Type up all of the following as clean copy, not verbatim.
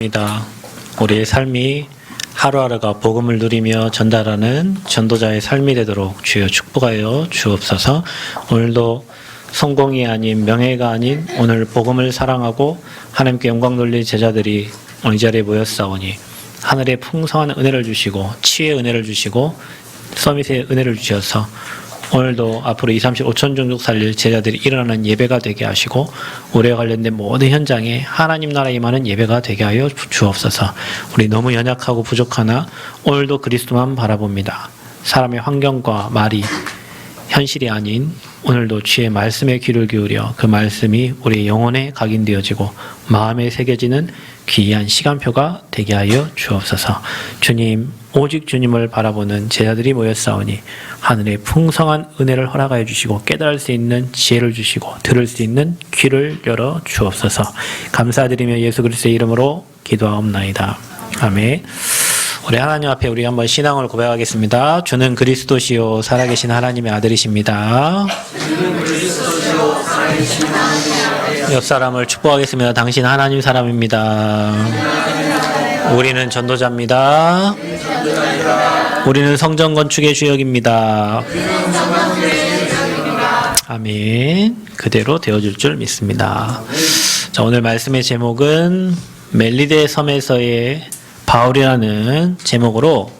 입니다. 우리의 삶이 하루하루가 복음을 누리며 전달하는 전도자의 삶이 되도록 주여 축복하여 주옵소서. 오늘도 성공이 아닌 명예가 아닌 오늘 복음을 사랑하고 하나님께 영광 돌릴 제자들이 오늘 이 자리에 모였사오니 하늘의 풍성한 은혜를 주시고 치유의 은혜를 주시고 서밋의 은혜를 주셔서 오늘도 앞으로 2, 35천 종족 살릴 제자들이 일어나는 예배가 되게 하시고 우리와 관련된 모든 현장에 하나님 나라 임하는 예배가 되게 하여 주옵소서. 우리 너무 연약하고 부족하나 오늘도 그리스도만 바라봅니다. 사람의 환경과 말이 현실이 아닌 오늘도 주의 말씀에 귀를 기울여 그 말씀이 우리 영혼에 각인되어지고 마음에 새겨지는 귀한 시간표가 되게 하여 주옵소서. 주님, 오직 주님을 바라보는 제자들이 모였사오니 하늘의 풍성한 은혜를 허락하여 주시고 깨달을 수 있는 지혜를 주시고 들을 수 있는 귀를 열어 주옵소서. 감사드리며 예수 그리스도의 이름으로 기도하옵나이다. 아멘. 우리 하나님 앞에 우리 한번 신앙을 고백하겠습니다. 주는 그리스도시요 살아계신 하나님의 아들이십니다. 옆 사람을 축복하겠습니다. 당신 하나님 사람입니다. 우리는 전도자입니다. 우리는 성전 건축의 주역입니다. 아멘. 그대로 되어줄 줄 믿습니다. 자, 오늘 말씀의 제목은 멜리데 섬에서의 바울이라는 제목으로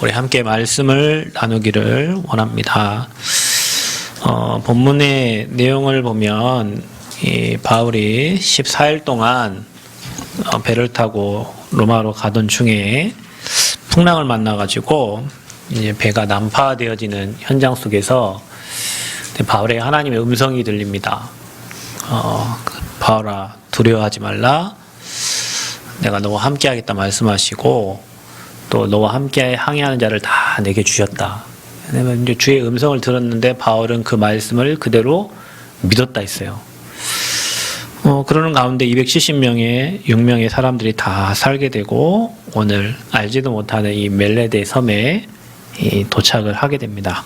우리 함께 말씀을 나누기를 원합니다. 본문의 내용을 보면 이 바울이 14일 동안 배를 타고 로마로 가던 중에 풍랑을 만나가지고 이제 배가 난파되어지는 현장 속에서 바울의 하나님의 음성이 들립니다. 바울아, 두려워하지 말라. 내가 너와 함께하겠다 말씀하시고 또 너와 함께 항해하는 자를 다 내게 주셨다. 왜냐면 이제 주의 음성을 들었는데 바울은 그 말씀을 그대로 믿었다 했어요. 그러는 가운데 270명의 6명의 사람들이 다 살게 되고 오늘 알지도 못하는 이 멜레데 섬에 도착을 하게 됩니다.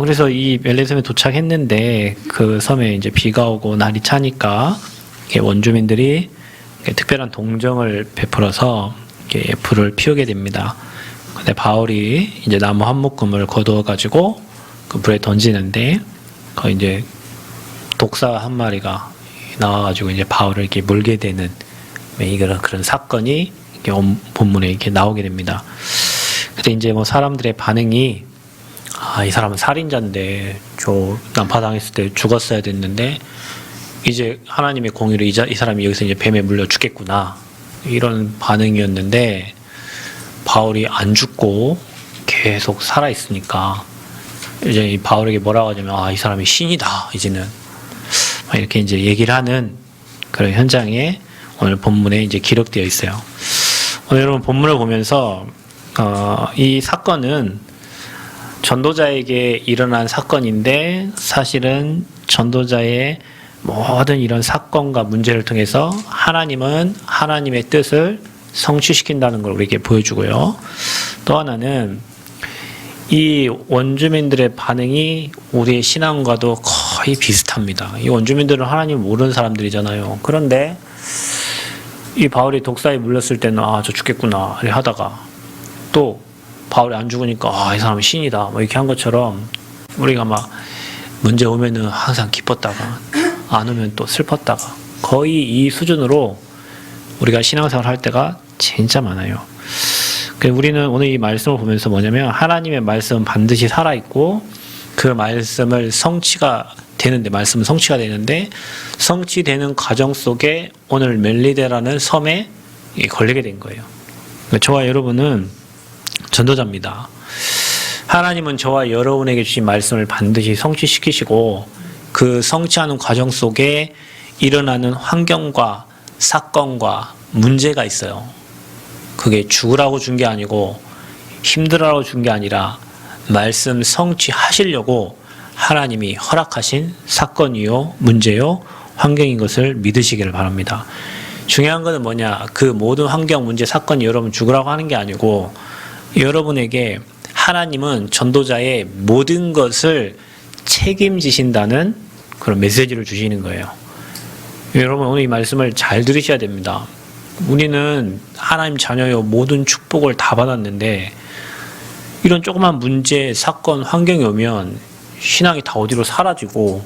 그래서 이 멜레데 섬에 도착했는데 그 섬에 이제 비가 오고 날이 차니까 원주민들이 특별한 동정을 베풀어서 불을 피우게 됩니다. 근데 바울이 이제 나무 한 묶음을 거두어 가지고 그 불에 던지는데 그 이제 독사 한 마리가 나와가지고 이제 바울을 이렇게 물게 되는 그런 사건이 본문에 이렇게 나오게 됩니다. 그때 이제 뭐 사람들의 반응이 이 사람은 살인자인데 난파당했을 때 죽었어야 됐는데 이제 하나님의 공의로 이 사람이 여기서 이제 뱀에 물려 죽겠구나 이런 반응이었는데 바울이 안 죽고 계속 살아 있으니까 이제 이 바울에게 뭐라고 하냐면 이 사람이 신이다 이제는 이렇게 이제 얘기를 하는 그런 현장에 오늘 본문에 이제 기록되어 있어요. 오늘 여러분 본문을 보면서 이 사건은 전도자에게 일어난 사건인데 사실은 전도자의 모든 이런 사건과 문제를 통해서 하나님은 하나님의 뜻을 성취시킨다는 걸 우리에게 보여주고요. 또 하나는 이 원주민들의 반응이 우리의 신앙과도 거의 비슷합니다. 이 원주민들은 하나님을 모르는 사람들이잖아요. 그런데 이 바울이 독사에 물렸을 때는 저 죽겠구나 하다가 또 바울이 안 죽으니까 이 사람은 신이다 이렇게 한 것처럼 우리가 막 문제 오면은 항상 기뻤다가 안 오면 또 슬펐다가 거의 이 수준으로 우리가 신앙생활 할 때가 진짜 많아요. 우리는 오늘 이 말씀을 보면서 뭐냐면 하나님의 말씀은 반드시 살아있고 그 말씀은 성취가 되는데 성취되는 과정 속에 오늘 멜리데라는 섬에 걸리게 된 거예요. 저와 여러분은 전도자입니다. 하나님은 저와 여러분에게 주신 말씀을 반드시 성취시키시고 그 성취하는 과정 속에 일어나는 환경과 사건과 문제가 있어요. 그게 죽으라고 준 게 아니고 힘들어라고 준 게 아니라 말씀 성취하시려고 하나님이 허락하신 사건이요 문제요 환경인 것을 믿으시기를 바랍니다. 중요한 것은 뭐냐, 그 모든 환경 문제 사건이 여러분 죽으라고 하는 게 아니고 여러분에게 하나님은 전도자의 모든 것을 책임지신다는 그런 메시지를 주시는 거예요. 여러분 오늘 이 말씀을 잘 들으셔야 됩니다. 우리는 하나님 자녀요 모든 축복을 다 받았는데 이런 조그만 문제, 사건, 환경이 오면 신앙이 다 어디로 사라지고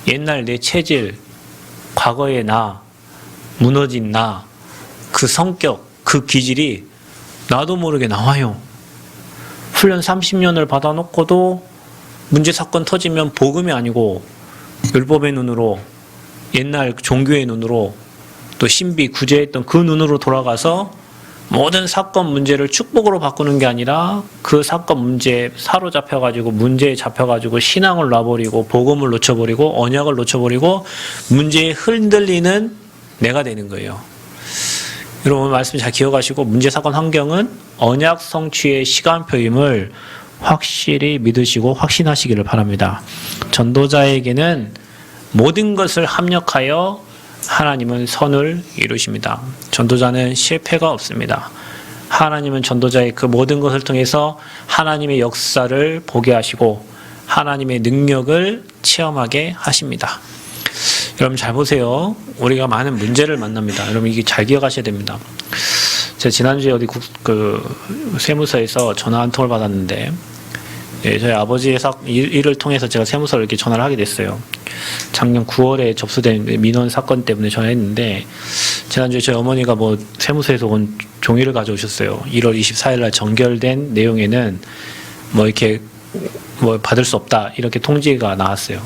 옛날 내 체질, 과거의 나, 무너진 나, 그 성격, 그 기질이 나도 모르게 나와요. 훈련 30년을 받아놓고도 문제 사건 터지면 복음이 아니고 율법의 눈으로, 옛날 종교의 눈으로, 또 신비 구제했던 그 눈으로 돌아가서 모든 사건 문제를 축복으로 바꾸는 게 아니라 그 사건 문제에 사로잡혀가지고 문제에 잡혀가지고 신앙을 놔버리고 복음을 놓쳐버리고 언약을 놓쳐버리고 문제에 흔들리는 내가 되는 거예요. 여러분 말씀 잘 기억하시고 문제 사건 환경은 언약 성취의 시간표임을 확실히 믿으시고 확신하시기를 바랍니다. 전도자에게는 모든 것을 합력하여 하나님은 선을 이루십니다. 전도자는 실패가 없습니다. 하나님은 전도자의 그 모든 것을 통해서 하나님의 역사를 보게 하시고 하나님의 능력을 체험하게 하십니다. 여러분 잘 보세요. 우리가 많은 문제를 만납니다. 여러분 이게 잘 기억하셔야 됩니다. 제가 지난주에 어디 세무서에서 전화 한 통을 받았는데 저희 아버지의 일을 통해서 제가 세무서를 이렇게 전화를 하게 됐어요. 작년 9월에 접수된 민원 사건 때문에 전화했는데 지난주에 저희 어머니가 세무서에서 온 종이를 가져오셨어요. 1월 24일 날 전결된 내용에는 이렇게 받을 수 없다 이렇게 통지가 나왔어요.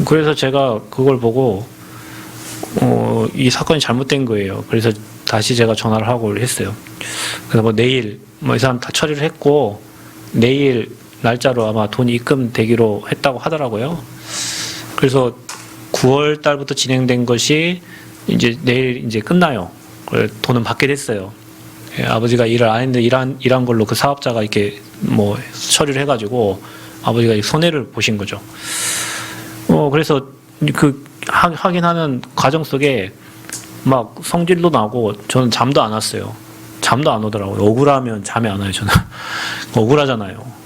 그래서 제가 그걸 보고 이 사건이 잘못된 거예요. 그래서 다시 제가 전화를 하고 했어요. 그래서 내일 이 사람 다 처리를 했고 내일 날짜로 아마 돈이 입금되기로 했다고 하더라고요. 그래서 9월 달부터 진행된 것이 이제 내일 이제 끝나요. 돈은 받게 됐어요. 아버지가 일을 안 했는데 일한 걸로 그 사업자가 이렇게 처리를 해가지고 아버지가 손해를 보신 거죠. 그래서 그 확인하는 과정 속에 막 성질도 나고 저는 잠도 안 왔어요. 잠도 안 오더라고요. 억울하면 잠이 안 와요, 저는. 억울하잖아요.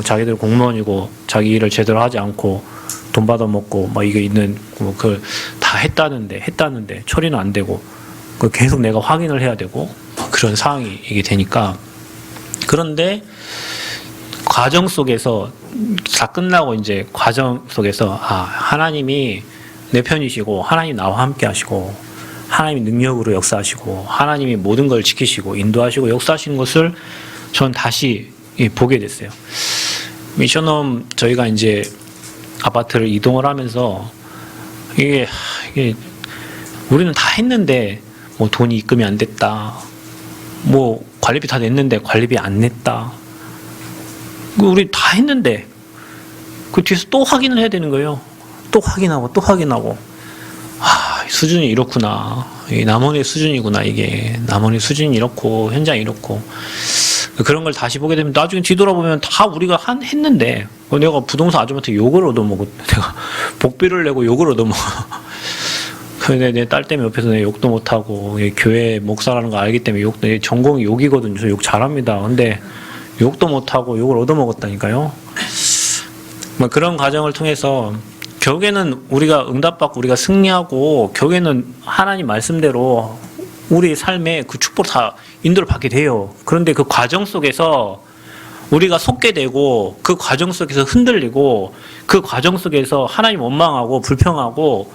자기들 공무원이고 자기 일을 제대로 하지 않고 돈 받아먹고 이게 있는 그걸 다 했다는데 처리는 안 되고 계속 내가 확인을 해야 되고 그런 상황이 이게 되니까. 그런데 과정 속에서 다 끝나고 이제 과정 속에서 하나님이 내 편이시고 하나님 나와 함께 하시고 하나님이 능력으로 역사하시고 하나님이 모든 걸 지키시고 인도하시고 역사하시는 것을 전 다시 보게 됐어요. 미션홈 저희가 이제 아파트를 이동을 하면서 이게 우리는 다 했는데 돈이 입금이 안 됐다. 관리비 다 냈는데 관리비 안 냈다. 우리 다 했는데 그 뒤에서 또 확인을 해야 되는 거예요. 또 확인하고 또 확인하고. 수준이 이렇구나. 남원의 수준이구나. 이게 남원의 수준이 이렇고 현장이 이렇고 그런 걸 다시 보게 되면 나중에 뒤돌아보면 다 우리가 했는데 내가 부동산 아줌마한테 욕을 얻어먹어. 내가 복비를 내고 욕을 얻어먹어. 근데 내 딸 때문에 옆에서 내 욕도 못하고 교회 목사라는 거 알기 때문에 내 전공이 욕이거든요. 저 욕 잘합니다. 근데 욕도 못하고 욕을 얻어먹었다니까요. 그런 과정을 통해서 결국에는 우리가 응답받고 우리가 승리하고 결국에는 하나님 말씀대로 우리 삶에 그 축복을 다 인도를 받게 돼요. 그런데 그 과정 속에서 우리가 속게 되고 그 과정 속에서 흔들리고 그 과정 속에서 하나님 원망하고 불평하고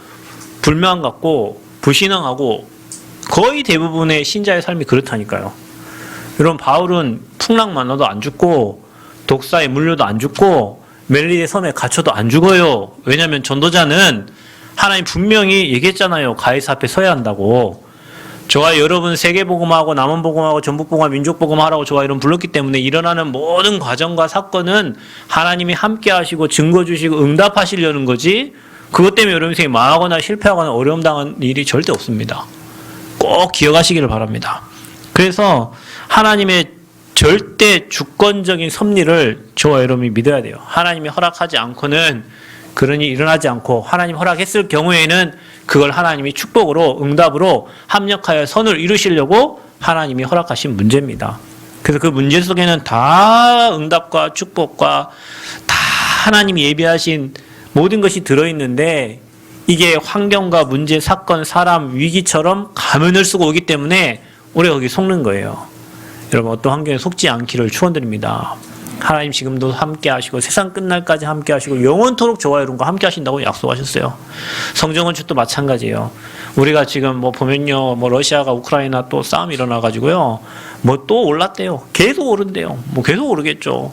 불만 갖고 불신앙하고 거의 대부분의 신자의 삶이 그렇다니까요. 여러분 바울은 풍랑 만나도 안 죽고 독사에 물려도 안 죽고 멜리의 섬에 갇혀도 안 죽어요. 왜냐하면 전도자는 하나님 분명히 얘기했잖아요. 가이사 앞에 서야 한다고. 저와 여러분 세계복음하고 남원복음하고 전북복음 민족복음 하라고 저와 여러분 불렀기 때문에 일어나는 모든 과정과 사건은 하나님이 함께 하시고 증거 주시고 응답하시려는 거지 그것 때문에 여러분 인생이 망하거나 실패하거나 어려움 당한 일이 절대 없습니다. 꼭 기억하시기를 바랍니다. 그래서 하나님의 절대 주권적인 섭리를 저와 여러분이 믿어야 돼요. 하나님이 허락하지 않고는 그런 일이 일어나지 않고 하나님 허락했을 경우에는 그걸 하나님이 축복으로 응답으로 합력하여 선을 이루시려고 하나님이 허락하신 문제입니다. 그래서 그 문제 속에는 다 응답과 축복과 다 하나님이 예비하신 모든 것이 들어있는데 이게 환경과 문제, 사건, 사람, 위기처럼 가면을 쓰고 오기 때문에 우리가 거기 속는 거예요. 여러분 어떤 환경에 속지 않기를 축원드립니다. 하나님 지금도 함께 하시고 세상 끝날까지 함께 하시고 영원토록 저와 여러분과 함께 하신다고 약속하셨어요. 성정건축도 마찬가지예요. 우리가 지금 뭐 보면요, 뭐 러시아가 우크라이나 또 싸움이 일어나가지고요, 뭐 또 올랐대요. 계속 오른대요. 뭐 계속 오르겠죠.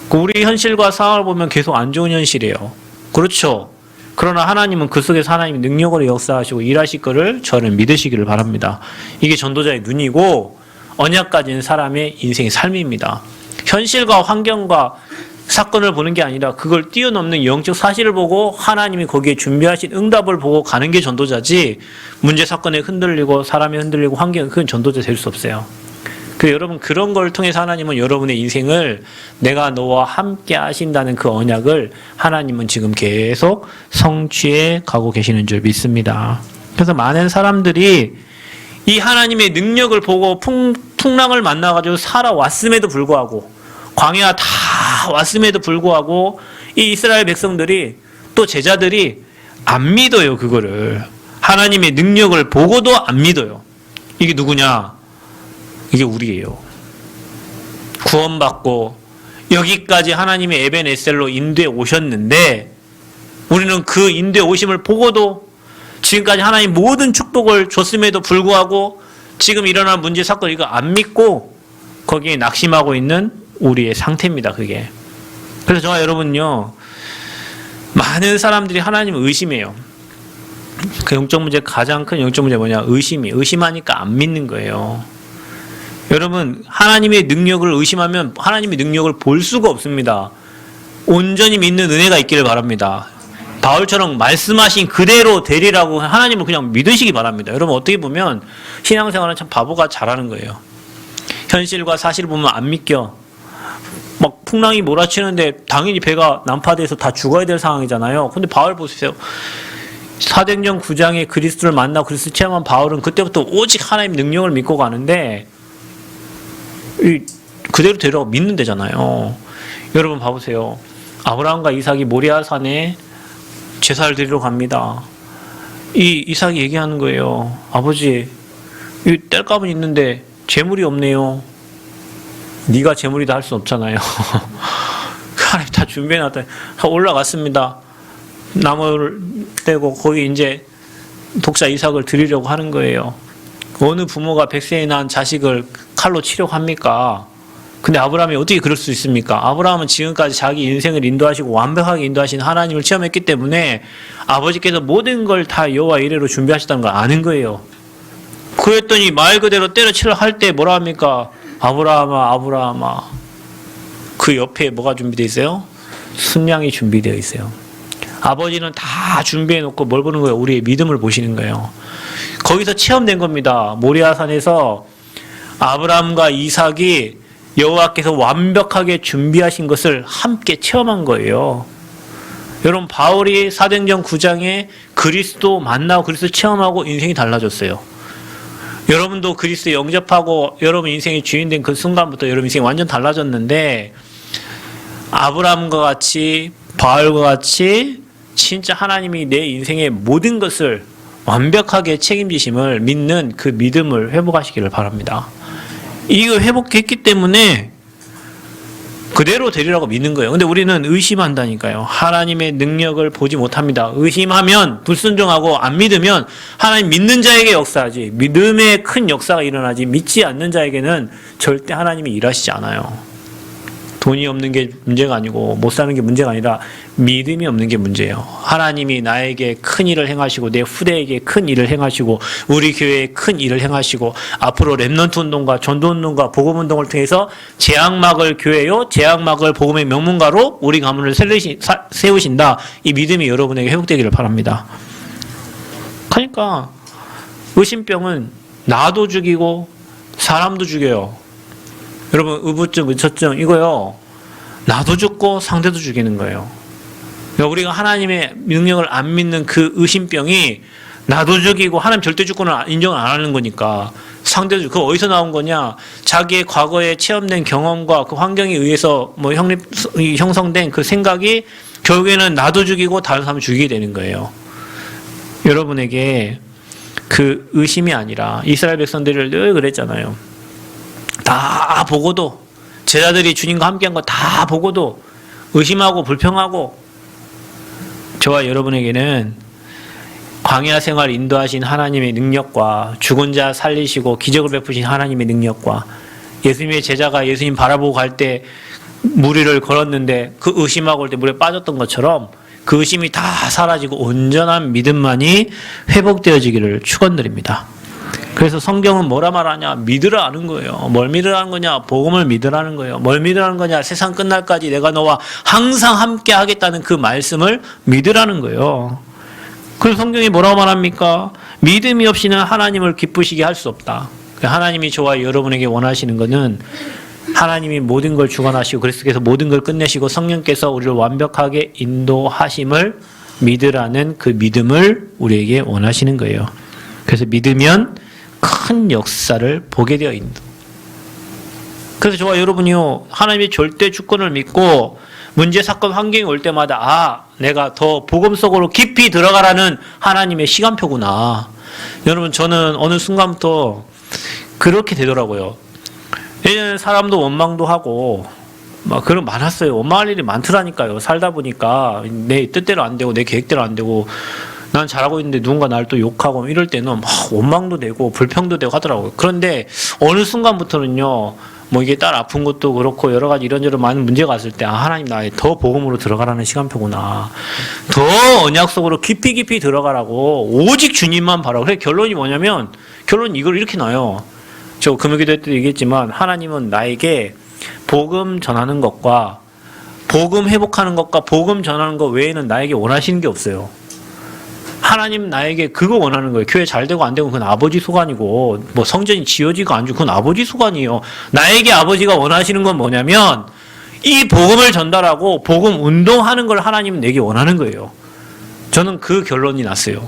우리 현실과 상황을 보면 계속 안 좋은 현실이에요. 그렇죠. 그러나 하나님은 그 속에서 하나님의 능력으로 역사하시고 일하실 것을 저는 믿으시기를 바랍니다. 이게 전도자의 눈이고 언약 가진 사람의 인생의 삶입니다. 현실과 환경과 사건을 보는 게 아니라 그걸 뛰어넘는 영적 사실을 보고 하나님이 거기에 준비하신 응답을 보고 가는 게 전도자지, 문제 사건에 흔들리고 사람이 흔들리고 환경에 그건 전도자 될 수 없어요. 여러분 그런 걸 통해서 하나님은 여러분의 인생을 내가 너와 함께 하신다는 그 언약을 하나님은 지금 계속 성취해 가고 계시는 줄 믿습니다. 그래서 많은 사람들이 이 하나님의 능력을 보고 풍랑을 만나가지고 살아왔음에도 불구하고, 광야 다 왔음에도 불구하고 이 이스라엘 백성들이 또 제자들이 안 믿어요. 그거를 하나님의 능력을 보고도 안 믿어요. 이게 누구냐? 이게 우리예요. 구원받고 여기까지 하나님의 에벤에셀로 인도해 오셨는데 우리는 그 인도해 오심을 보고도 지금까지 하나님 모든 축복을 줬음에도 불구하고 지금 일어난 문제 사건 이거 안 믿고 거기에 낙심하고 있는 우리의 상태입니다. 그게. 그래서 저와 여러분요, 많은 사람들이 하나님을 의심해요. 그 영적 문제, 가장 큰 영적 문제 뭐냐? 의심하니까 안 믿는 거예요. 여러분 하나님의 능력을 의심하면 하나님의 능력을 볼 수가 없습니다. 온전히 믿는 은혜가 있기를 바랍니다. 바울처럼 말씀하신 그대로 되리라고 하나님을 그냥 믿으시기 바랍니다. 여러분 어떻게 보면 신앙생활은 참 바보가 잘하는 거예요. 현실과 사실을 보면 안 믿겨. 막 풍랑이 몰아치는데 당연히 배가 난파돼서 다 죽어야 될 상황이잖아요. 근데 바울 보세요. 사도행전 9장에 그리스도를 만나고 그리스도 체험한 바울은 그때부터 오직 하나님의 능력을 믿고 가는데 그대로 되라고 믿는 데잖아요. 여러분 봐보세요. 아브라함과 이삭이 모리아산에 제사를 드리러 갑니다. 이 이삭이 얘기하는 거예요. 아버지, 이 땔감은 있는데 재물이 없네요. 네가 재물이다 할 수 없잖아요. 하나님 다 준비해놨다. 올라갔습니다. 나무를 떼고 거기 이제 독사 이삭을 드리려고 하는 거예요. 어느 부모가 100세에 낳은 자식을 칼로 치려고 합니까? 근데 아브라함이 어떻게 그럴 수 있습니까? 아브라함은 지금까지 자기 인생을 인도하시고 완벽하게 인도하신 하나님을 체험했기 때문에 아버지께서 모든 걸 다 여호와 이레로 준비하셨다는 걸 아는 거예요. 그랬더니 말 그대로 때려치려 할 때 뭐라 합니까? 아브라함아, 아브라함아. 그 옆에 뭐가 준비되어 있어요? 순양이 준비되어 있어요. 아버지는 다 준비해 놓고 뭘 보는 거예요? 우리의 믿음을 보시는 거예요. 거기서 체험된 겁니다. 모리아산에서 아브라함과 이삭이 여호와께서 완벽하게 준비하신 것을 함께 체험한 거예요. 여러분 바울이 사도행전 9장에 그리스도 만나고 그리스도 체험하고 인생이 달라졌어요. 여러분도 그리스도 영접하고 여러분 인생의 주인된 그 순간부터 여러분 인생이 완전 달라졌는데, 아브라함과 같이 바울과 같이 진짜 하나님이 내 인생의 모든 것을 완벽하게 책임지심을 믿는 그 믿음을 회복하시기를 바랍니다. 이거 회복했기 때문에 그대로 되리라고 믿는 거예요. 근데 우리는 의심한다니까요. 하나님의 능력을 보지 못합니다. 의심하면 불순종하고 안 믿으면 하나님 믿는 자에게 역사하지, 믿음의 큰 역사가 일어나지, 믿지 않는 자에게는 절대 하나님이 일하시지 않아요. 돈이 없는 게 문제가 아니고 못 사는 게 문제가 아니라 믿음이 없는 게 문제예요. 하나님이 나에게 큰 일을 행하시고 내 후대에게 큰 일을 행하시고 우리 교회에 큰 일을 행하시고 앞으로 랩넌트 운동과 전도 운동과 복음 운동을 통해서 재앙막을 교회요, 재앙막을 복음의 명문가로 우리 가문을 세우신다. 이 믿음이 여러분에게 회복되기를 바랍니다. 그러니까 의심병은 나도 죽이고 사람도 죽여요. 여러분 의부증, 의처증 이거요, 나도 죽고 상대도 죽이는 거예요. 그러니까 우리가 하나님의 능력을 안 믿는 그 의심병이 나도 죽이고 하나님 절대 주권을 인정을 안 하는 거니까 상대도 죽이고. 그거 어디서 나온 거냐? 자기의 과거에 체험된 경험과 그 환경에 의해서 뭐 형성된 그 생각이 결국에는 나도 죽이고 다른 사람을 죽이게 되는 거예요. 여러분에게 그 의심이 아니라 이스라엘 백성들을 늘 그랬잖아요. 다 보고도 제자들이 주님과 함께한 거 다 보고도 의심하고 불평하고 저와 여러분에게는 광야 생활 인도하신 하나님의 능력과 죽은 자 살리시고 기적을 베푸신 하나님의 능력과 예수님의 제자가 예수님 바라보고 갈 때 물 위를 걸었는데 그 의심하고 올 때 물에 빠졌던 것처럼 그 의심이 다 사라지고 온전한 믿음만이 회복되어지기를 축원드립니다. 그래서 성경은 뭐라 말하냐? 믿으라는 거예요. 뭘 믿으라는 거냐? 복음을 믿으라는 거예요. 뭘 믿으라는 거냐? 세상 끝날까지 내가 너와 항상 함께 하겠다는 그 말씀을 믿으라는 거예요. 그래서 성경이 뭐라고 말합니까? 믿음이 없이는 하나님을 기쁘시게 할 수 없다. 하나님이 저와 여러분에게 원하시는 것은 하나님이 모든 걸 주관하시고 그리스도께서 모든 걸 끝내시고 성령께서 우리를 완벽하게 인도하심을 믿으라는 그 믿음을 우리에게 원하시는 거예요. 그래서 믿으면 큰 역사를 보게 되어 있는. 그래서 저와 여러분이요, 하나님의 절대 주권을 믿고 문제, 사건, 환경이 올 때마다 내가 더 복음 속으로 깊이 들어가라는 하나님의 시간표구나. 여러분, 저는 어느 순간부터 그렇게 되더라고요. 예전에 사람도 원망도 하고 막 그런 많았어요. 원망할 일이 많더라니까요. 살다 보니까 내 뜻대로 안 되고 내 계획대로 안 되고 난 잘하고 있는데 누군가 나를 또 욕하고 이럴 때는 막 원망도 되고 불평도 되고 하더라고요. 그런데 어느 순간부터는요, 뭐 이게 딸 아픈 것도 그렇고 여러 가지 이런저런 많은 문제가 왔을 때 하나님 나의 더 복음으로 들어가라는 시간표구나. 더 언약 속으로 깊이 들어가라고 오직 주님만 바라고. 그래 결론이 뭐냐면 결론 이걸 이렇게 나요. 저 금요기도 때도 얘기했지만 하나님은 나에게 복음 전하는 것과 복음 회복하는 것과 복음 전하는 것 외에는 나에게 원하시는 게 없어요. 하나님 나에게 그거 원하는 거예요. 교회 잘 되고 안 되고 그건 아버지 소관이고 뭐 성전이 지어지고 안 지고 그건 아버지 소관이에요. 나에게 아버지가 원하시는 건 뭐냐면 이 복음을 전달하고 복음 운동하는 걸 하나님은 내게 원하는 거예요. 저는 그 결론이 났어요.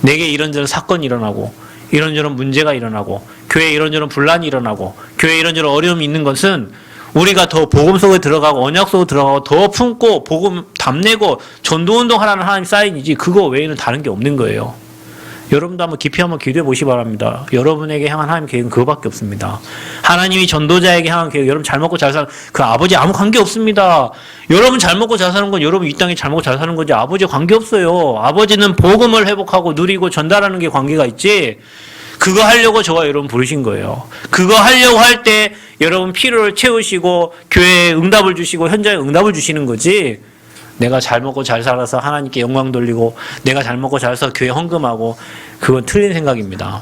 내게 이런저런 사건이 일어나고 이런저런 문제가 일어나고 교회에 이런저런 분란이 일어나고 교회에 이런저런 어려움이 있는 것은 우리가 더 복음 속에 들어가고 언약 속에 들어가고 더 품고 복음 담내고 전도운동 하라는 하나님 사인이지 그거 외에는 다른 게 없는 거예요. 여러분도 한번 깊이 한번 기도해 보시기 바랍니다. 여러분에게 향한 하나님 계획은 그거밖에 없습니다. 하나님이 전도자에게 향한 계획, 여러분 잘 먹고 잘 사는 그 아버지 아무 관계 없습니다. 여러분 잘 먹고 잘 사는 건 여러분 이 땅에 잘 먹고 잘 사는 거지 아버지 관계 없어요. 아버지는 복음을 회복하고 누리고 전달하는 게 관계가 있지. 그거 하려고 저와 여러분 부르신 거예요. 그거 하려고 할 때 여러분 필요를 채우시고 교회에 응답을 주시고 현장에 응답을 주시는 거지. 내가 잘 먹고 잘 살아서 하나님께 영광 돌리고 내가 잘 먹고 잘 살아서 교회 헌금하고 그건 틀린 생각입니다.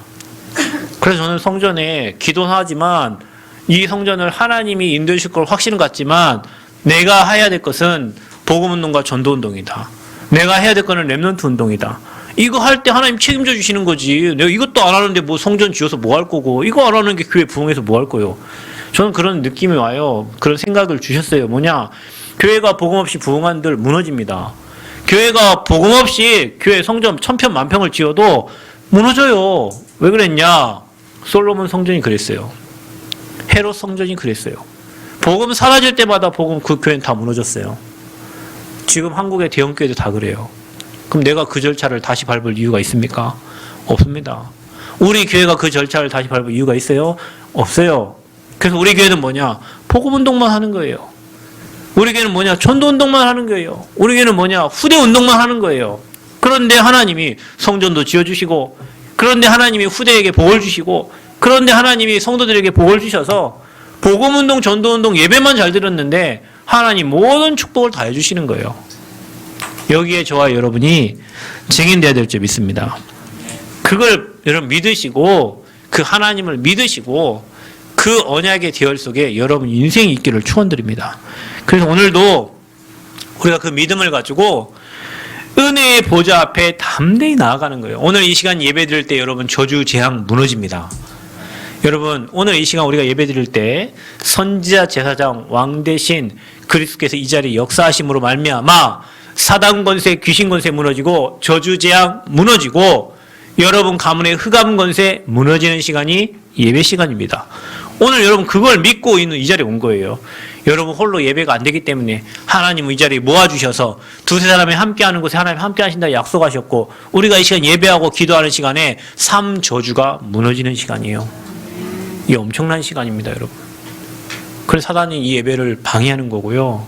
그래서 저는 성전에 기도는 하지만 이 성전을 하나님이 인도해 주실 걸 확신은 갖지만 내가 해야 될 것은 복음운동과 전도운동이다. 내가 해야 될 것은 렘넌트 운동이다. 이거 할 때 하나님 책임져 주시는 거지. 내가 이것도 안 하는데 뭐 성전 지어서 뭐 할 거고 이거 안 하는 게 교회 부흥해서 뭐 할 거요. 저는 그런 느낌이 와요. 그런 생각을 주셨어요. 뭐냐? 교회가 복음 없이 부흥한들 무너집니다. 교회가 복음 없이 교회 성전 천편만평을 지어도 무너져요. 왜 그랬냐? 솔로몬 성전이 그랬어요. 헤롯 성전이 그랬어요. 복음 사라질 때마다 복음 그 교회는 다 무너졌어요. 지금 한국의 대형교회도 다 그래요. 그럼 내가 그 절차를 다시 밟을 이유가 있습니까? 없습니다. 우리 교회가 그 절차를 다시 밟을 이유가 있어요? 없어요. 그래서 우리 교회는 뭐냐? 복음운동만 하는 거예요. 우리 교회는 뭐냐? 전도운동만 하는 거예요. 우리 교회는 뭐냐? 후대운동만 하는 거예요. 그런데 하나님이 성전도 지어주시고 그런데 하나님이 후대에게 복을 주시고 그런데 하나님이 성도들에게 복을 주셔서 복음운동, 전도운동 예배만 잘 드렸는데 하나님 모든 축복을 다 해주시는 거예요. 여기에 저와 여러분이 증인되어야 될 줄 믿습니다. 그걸 여러분 믿으시고 그 하나님을 믿으시고 그 언약의 계열 속에 여러분 인생이 있기를 축원드립니다. 그래서 오늘도 우리가 그 믿음을 가지고 은혜의 보좌 앞에 담대히 나아가는 거예요. 오늘 이 시간 예배 드릴 때 여러분 저주 재앙 무너집니다. 여러분 오늘 이 시간 우리가 예배 드릴 때 선지자 제사장 왕 대신 그리스도께서 이 자리에 역사하심으로 말미암아 사단 권세 귀신 권세 무너지고 저주 재앙 무너지고 여러분 가문의 흑암 권세 무너지는 시간이 예배 시간입니다. 오늘 여러분 그걸 믿고 있는 이 자리에 온 거예요. 여러분 홀로 예배가 안 되기 때문에 하나님은 이 자리에 모아주셔서 두세 사람이 함께하는 곳에 하나님 함께 하신다 약속하셨고, 우리가 이 시간 예배하고 기도하는 시간에 삶 저주가 무너지는 시간이에요. 이 엄청난 시간입니다, 여러분. 그래서 사단이 이 예배를 방해하는 거고요.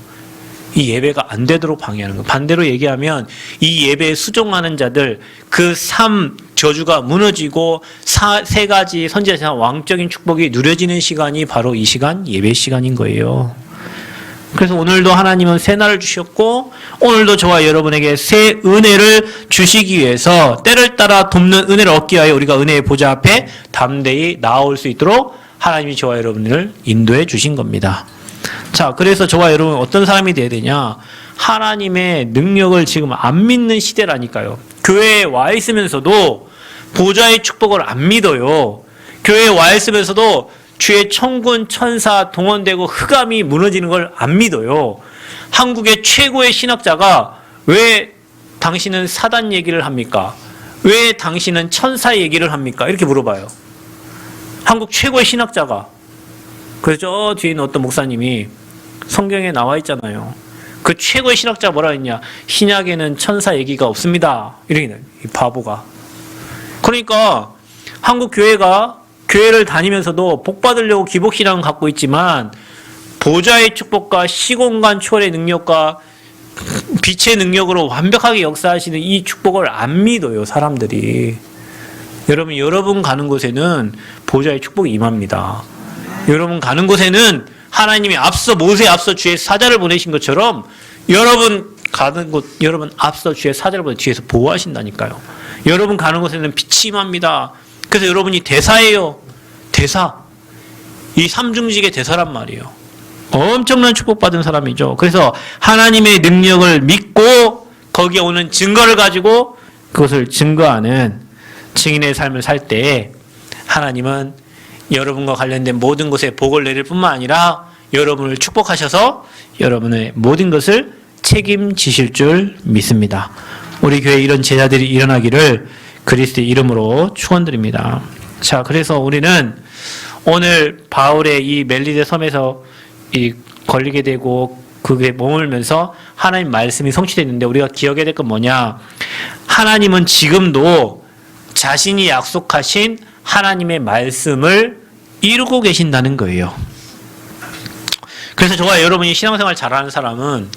이 예배가 안 되도록 방해하는 거예요. 반대로 얘기하면 이 예배에 수종하는 자들, 그 삶 저주가 무너지고 세 가지 선지자의 왕적인 축복이 누려지는 시간이 바로 이 시간, 예배 시간인 거예요. 그래서 오늘도 하나님은 새 날을 주셨고, 오늘도 저와 여러분에게 새 은혜를 주시기 위해서 때를 따라 돕는 은혜를 얻기 위하여 우리가 은혜의 보좌 앞에 담대히 나아올 수 있도록 하나님이 저와 여러분을 인도해 주신 겁니다. 자, 그래서 저와 여러분 어떤 사람이 돼야 되냐? 하나님의 능력을 지금 안 믿는 시대라니까요. 교회에 와 있으면서도 보좌의 축복을 안 믿어요. 교회에 와 있으면서도 주의 천군 천사 동원되고 흑암이 무너지는 걸 안 믿어요. 한국의 최고의 신학자가 왜 당신은 사단 얘기를 합니까? 왜 당신은 천사 얘기를 합니까? 이렇게 물어봐요. 한국 최고의 신학자가. 그래서 저 뒤에 있는 어떤 목사님이 성경에 나와 있잖아요. 그 최고의 신학자가 뭐라 했냐? 신약에는 천사 얘기가 없습니다. 이렇게 이 바보가. 그러니까 한국 교회가 교회를 다니면서도 복 받으려고 기복신앙을 갖고 있지만 보좌의 축복과 시공간 초월의 능력과 빛의 능력으로 완벽하게 역사하시는 이 축복을 안 믿어요, 사람들이. 여러분 가는 곳에는 보좌의 축복이 임합니다. 여러분 가는 곳에는 하나님이 앞서 모세에 앞서 주의 사자를 보내신 것처럼 여러분 가는 곳, 여러분 앞서 주의 사자를 보내 뒤에서 보호하신다니까요. 여러분 가는 곳에는 빛이 임합니다. 그래서 여러분이 대사예요. 대사. 이 삼중직의 대사란 말이에요. 엄청난 축복받은 사람이죠. 그래서 하나님의 능력을 믿고 거기에 오는 증거를 가지고 그것을 증거하는 증인의 삶을 살 때 하나님은 여러분과 관련된 모든 것에 복을 내릴 뿐만 아니라 여러분을 축복하셔서 여러분의 모든 것을 책임지실 줄 믿습니다. 우리 교회에 이런 제자들이 일어나기를 그리스도의 이름으로 축원드립니다. 자, 그래서 우리는 오늘 바울의 이 멜리데 섬에서 걸리게 되고 그게 머물면서 하나님 말씀이 성취됐는데 우리가 기억해야 될 건 뭐냐? 하나님은 지금도 자신이 약속하신 하나님의 말씀을 이루고 계신다는 거예요. 그래서 저와 여러분이 신앙생활 잘하는 사람은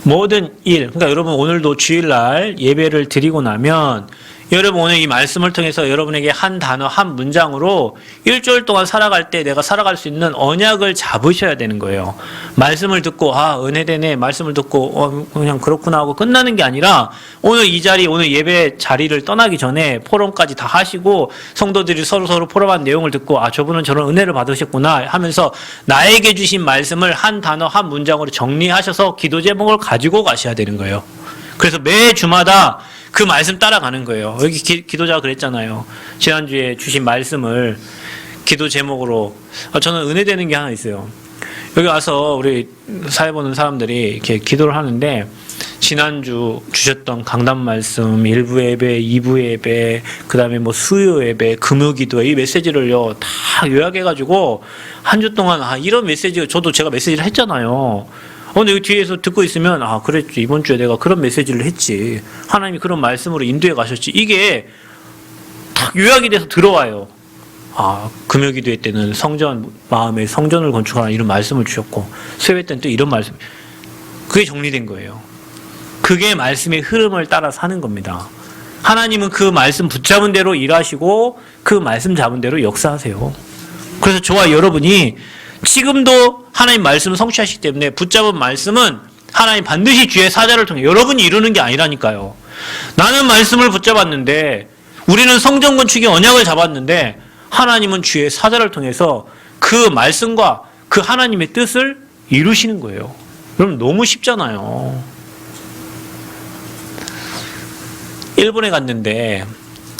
모든 일, 그러니까 여러분 오늘도 주일날 예배를 드리고 나면 여러분 오늘 이 말씀을 통해서 여러분에게 한 단어, 한 문장으로 일주일 동안 살아갈 때 내가 살아갈 수 있는 언약을 잡으셔야 되는 거예요. 말씀을 듣고 은혜되네 말씀을 듣고 그냥 그렇구나 하고 끝나는 게 아니라 오늘 이 자리, 오늘 예배 자리를 떠나기 전에 포럼까지 다 하시고 성도들이 서로 포럼한 내용을 듣고 저분은 저런 은혜를 받으셨구나 하면서 나에게 주신 말씀을 한 단어, 한 문장으로 정리하셔서 기도 제목을 가지고 가셔야 되는 거예요. 그래서 매 주마다 그 말씀 따라가는 거예요. 여기 기도자가 그랬잖아요. 지난주에 주신 말씀을 기도 제목으로. 저는 은혜되는 게 하나 있어요. 여기 와서 우리 사회 보는 사람들이 이렇게 기도를 하는데 지난주 주셨던 강단 말씀, 1부 예배, 2부 예배, 그 다음에 뭐 수요 예배, 금요 기도, 이 메시지를요, 다 요약해가지고 한 주 동안 이런 메시지, 저도 제가 메시지를 했잖아요. 근데 여기 뒤에서 듣고 있으면 그랬지, 이번 주에 내가 그런 메시지를 했지, 하나님이 그런 말씀으로 인도해 가셨지, 이게 딱 요약이 돼서 들어와요. 금요기도회 때는 성전, 마음의 성전을 건축하라 이런 말씀을 주셨고 수요회 때는 또 이런 말씀, 그게 정리된 거예요. 그게 말씀의 흐름을 따라 사는 겁니다. 하나님은 그 말씀 붙잡은 대로 일하시고 그 말씀 잡은 대로 역사하세요. 그래서 저와 여러분이 지금도 하나님 말씀을 성취하시기 때문에 붙잡은 말씀은 하나님 반드시 주의 사자를 통해 여러분이 이루는 게 아니라니까요. 나는 말씀을 붙잡았는데, 우리는 성전 건축의 언약을 잡았는데 하나님은 주의 사자를 통해서 그 말씀과 그 하나님의 뜻을 이루시는 거예요. 여러분 너무 쉽잖아요. 일본에 갔는데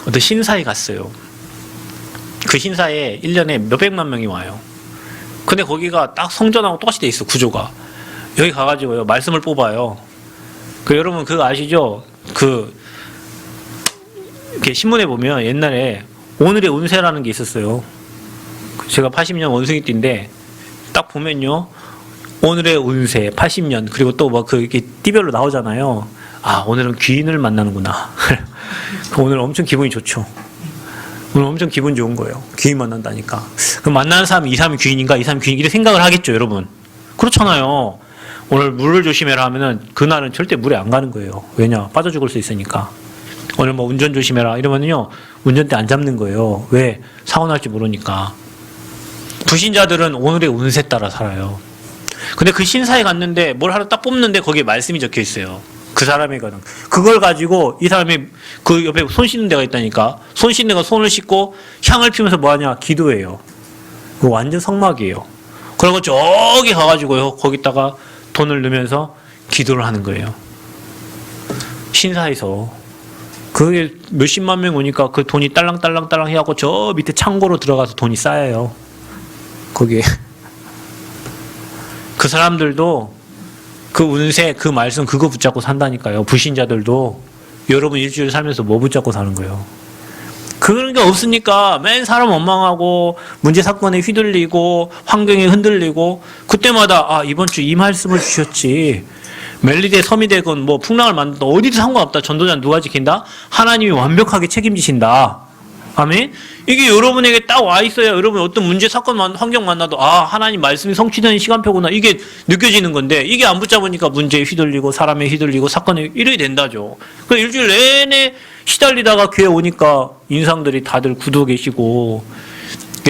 어떤 신사에 갔어요. 그 신사에 1년에 몇백만 명이 와요. 근데 거기가 딱 성전하고 똑같이 돼 있어, 구조가. 여기 가가지고요, 말씀을 뽑아요. 여러분 그거 아시죠? 이렇게 신문에 보면 옛날에 오늘의 운세라는 게 있었어요. 제가 80년 원숭이띠인데 딱 보면요, 오늘의 운세 80년 그리고 또 뭐 그 이렇게 띠별로 나오잖아요. 아 오늘은 귀인을 만나는구나. 오늘 엄청 기분이 좋죠. 오늘 엄청 기분 좋은 거예요. 귀인 만난다니까. 그럼 만나는 사람이 이 사람이 귀인인가 이 사람이 귀인인가 이렇게 생각을 하겠죠, 여러분. 그렇잖아요. 오늘 물을 조심해라 하면은 그날은 절대 물에 안 가는 거예요. 왜냐? 빠져 죽을 수 있으니까. 오늘 뭐 운전 조심해라 이러면요 운전대 안 잡는 거예요. 왜? 사고 날지 모르니까. 불신자들은 오늘의 운세 따라 살아요. 근데 그 신사에 갔는데 뭘 하러 딱 뽑는데 거기에 말씀이 적혀 있어요. 그 사람이거든. 그걸 가지고 이 사람이 그 옆에 손 씻는 데가 있다니까. 손 씻는 데가 손을 씻고 향을 피우면서 뭐 하냐? 기도해요. 그거 완전 성막이에요. 그리고 저기 가가지고요 거기다가 돈을 넣으면서 기도를 하는 거예요. 신사에서. 그게 몇십만 명 오니까 그 돈이 딸랑딸랑딸랑 해갖고 저 밑에 창고로 들어가서 돈이 쌓여요. 거기에. 그 사람들도 그 운세, 그 말씀 그거 붙잡고 산다니까요. 불신자들도 여러분 일주일 살면서 뭐 붙잡고 사는 거예요. 그런 게 없으니까 맨 사람 원망하고 문제 사건에 휘둘리고 환경에 흔들리고 그때마다 아 이번 주 이 말씀을 주셨지. 멜리데 섬이 되건 뭐 풍랑을 만든다 어디도 상관없다. 전도자는 누가 지킨다? 하나님이 완벽하게 책임지신다. 아멘. 이게 여러분에게 딱 와 있어야 여러분 어떤 문제 사건 환경 만나도 아 하나님 말씀이 성취되는 시간표구나 이게 느껴지는 건데 이게 안 붙잡으니까 문제에 휘둘리고 사람에 휘둘리고 사건에 이렇게 된다죠. 그 일주일 내내 시달리다가 교회 오니까 인상들이 다들 굳어 계시고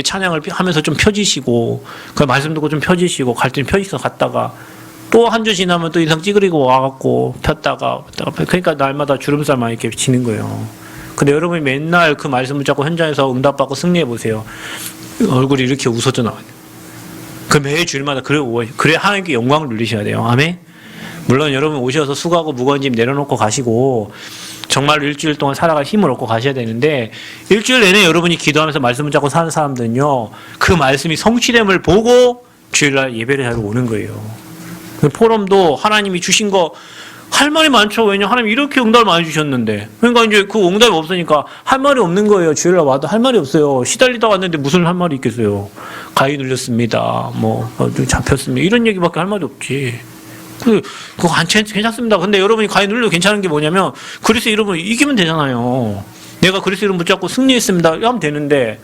찬양을 하면서 좀 펴지시고 그 말씀 듣고 좀 펴지시고 갈 때는 펴지서 갔다가 또 한 주 지나면 또 인상 찌그리고 와갖고 폈다가 그러니까 날마다 주름살만 이렇게 지는 거예요. 근데 여러분이 맨날 그 말씀 붙잡고 현장에서 응답받고 승리해 보세요. 얼굴이 이렇게 웃어져 나와요. 그 매 주일마다 그래 하나님께 영광을 누리셔야 돼요. 아멘. 물론 여러분 오셔서 수고하고 무거운 짐 내려놓고 가시고 정말 일주일 동안 살아갈 힘을 얻고 가셔야 되는데 일주일 내내 여러분이 기도하면서 말씀 붙잡고 사는 사람들은요 그 말씀이 성취됨을 보고 주일날 예배를 하러 오는 거예요. 그 포럼도 하나님이 주신 거 할 말이 많죠. 왜냐 하나님 이렇게 응답을 많이 주셨는데 그러니까 이제 그 응답이 없으니까 할 말이 없는 거예요. 주일날 와도 할 말이 없어요. 시달리다 왔는데 무슨 할 말이 있겠어요. 가위 눌렸습니다. 뭐 잡혔습니다. 이런 얘기밖에 할 말이 없지. 그거 괜찮습니다. 근데 여러분이 가위 눌러도 괜찮은 게 뭐냐면 그리스도 이름을 이기면 되잖아요. 내가 그리스도 이름 붙잡고 승리했습니다. 하면 되는데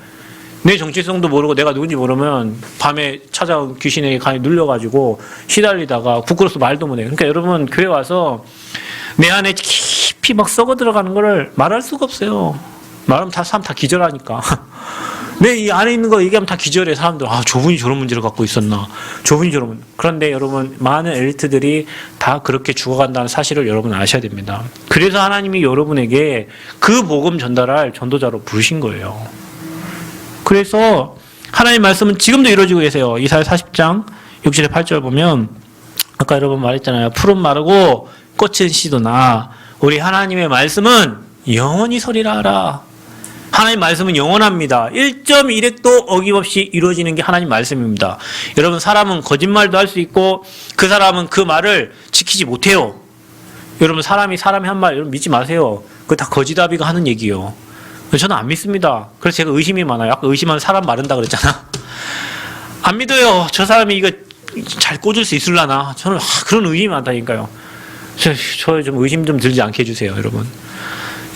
내 정체성도 모르고 내가 누군지 모르면 밤에 찾아온 귀신에게 가위 눌려가지고 시달리다가 부끄러워서 말도 못해요. 그러니까 여러분 교회 와서 내 안에 깊이 막 썩어 들어가는 거를 말할 수가 없어요. 말하면 사람 다 기절하니까. 내 이 안에 있는 거 얘기하면 다 기절해. 사람들 아 저분이 저런 문제를 갖고 있었나. 저분이 저런 문제. 그런데 여러분 많은 엘리트들이 다 그렇게 죽어간다는 사실을 여러분 아셔야 됩니다. 그래서 하나님이 여러분에게 그 복음 전달할 전도자로 부르신 거예요. 그래서 하나님 말씀은 지금도 이루어지고 계세요. 이사야 40장 6절에 8절 보면 아까 여러분 말했잖아요. 푸른 마르고 꽃은 시도나 우리 하나님의 말씀은 영원히 서리라 하라. 하나님 말씀은 영원합니다. 1.1획도 어김없이 이루어지는 게 하나님 말씀입니다. 여러분 사람은 거짓말도 할 수 있고 그 사람은 그 말을 지키지 못해요. 여러분 사람이 한 말 여러분 믿지 마세요. 그거 다 거지다비가 하는 얘기예요. 저는 안 믿습니다. 그래서 제가 의심이 많아요. 아까 의심하면 사람 마른다 그랬잖아. 안 믿어요. 저 사람이 이거 잘 꽂을 수 있을라나. 저는 그런 의심이 많다니까요. 저 좀 의심 좀 들지 않게 해주세요, 여러분.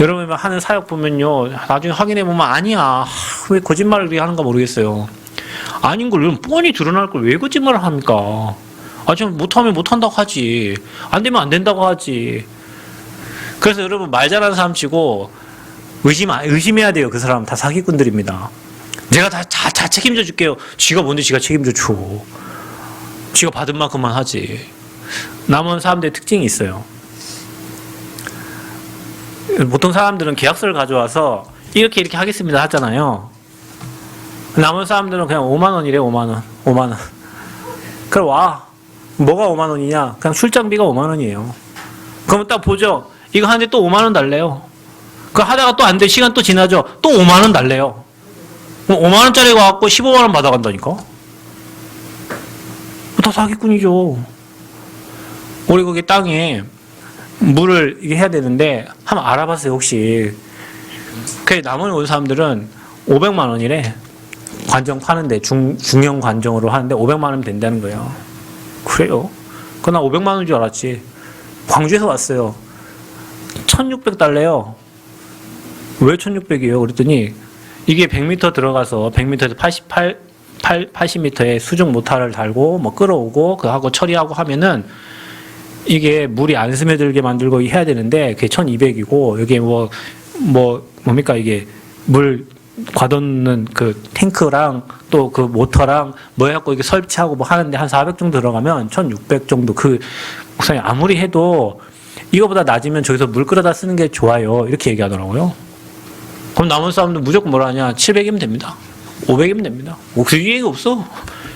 여러분 하는 사역 보면요. 나중에 확인해 보면 아니야. 왜 거짓말을 그렇게 하는가 모르겠어요. 아닌 걸 여러분 뻔히 드러날 걸 왜 거짓말을 합니까? 좀 못하면 못한다고 하지. 안 되면 안 된다고 하지. 그래서 여러분 말 잘하는 사람 치고 의심해야 돼요. 그 사람 다 사기꾼들입니다. 내가 다 책임져 줄게요. 지가 뭔데 지가 책임져 줘. 지가 받은 만큼만 하지. 남은 사람들의 특징이 있어요. 보통 사람들은 계약서를 가져와서 이렇게 하겠습니다 하잖아요. 남은 사람들은 그냥 5만 원이래. 5만 원. 5만 원. 그럼 와. 뭐가 5만 원이냐? 그냥 출장비가 5만 원이에요. 그러면 딱 보죠. 이거 하는데 또 5만 원 달래요. 그 하다가 또 안 돼. 시간 또 지나죠. 또 5만 원 달래요. 5만 원짜리가 갖고 15만 원 받아간다니까. 다 사기꾼이죠. 우리 거기 땅에 물을 이게 해야 되는데 한번 알아봤어요 혹시. 그 남원 온 사람들은 500만 원이래. 관정 파는데 중형 관정으로 하는데 500만 원 된다는 거예요. 그래요? 그건 나 500만 원인 줄 알았지. 광주에서 왔어요. 1600달러요. 왜 1600이에요? 그랬더니 이게 100m 들어가서 100m에서 80m에 수중 모터를 달고 뭐 끌어오고 그거 하고 처리하고 하면은 이게 물이 안 스며들게 만들고 해야 되는데 그게 1200이고 여기에 뭡니까 이게 물 가둬놓는 그 탱크랑 또 그 모터랑 뭐 해갖고 이게 설치하고 뭐 하는데 한 400 정도 들어가면 1600 정도 그 목사님 아무리 해도 이거보다 낮으면 저기서 물 끌어다 쓰는 게 좋아요. 이렇게 얘기하더라고요. 그럼 남은 사람도 무조건 뭐라 하냐? 700이면 됩니다. 500이면 됩니다. 그 얘기가 없어.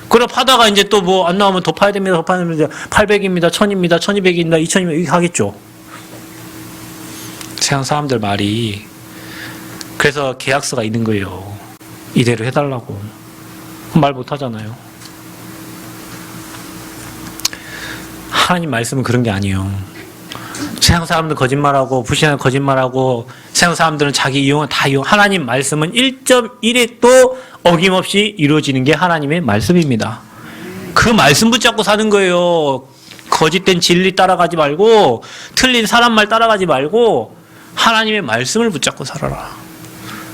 그래 파다가 이제 또 뭐 안 나오면 더 파야 됩니다. 더 파야 됩니다. 800입니다. 1000입니다. 1200입니다. 2000입니다. 이렇게 하겠죠. 세상 사람들 말이. 그래서 계약서가 있는 거예요. 이대로 해달라고. 말 못하잖아요. 하나님 말씀은 그런 게 아니에요. 세상 사람들 거짓말하고 불신하는 거짓말하고 세상 사람들은 자기 이용은 다 이용. 하나님 말씀은 1.1획도 어김없이 이루어지는 게 하나님의 말씀입니다. 그 말씀 붙잡고 사는 거예요. 거짓된 진리 따라가지 말고 틀린 사람 말 따라가지 말고 하나님의 말씀을 붙잡고 살아라.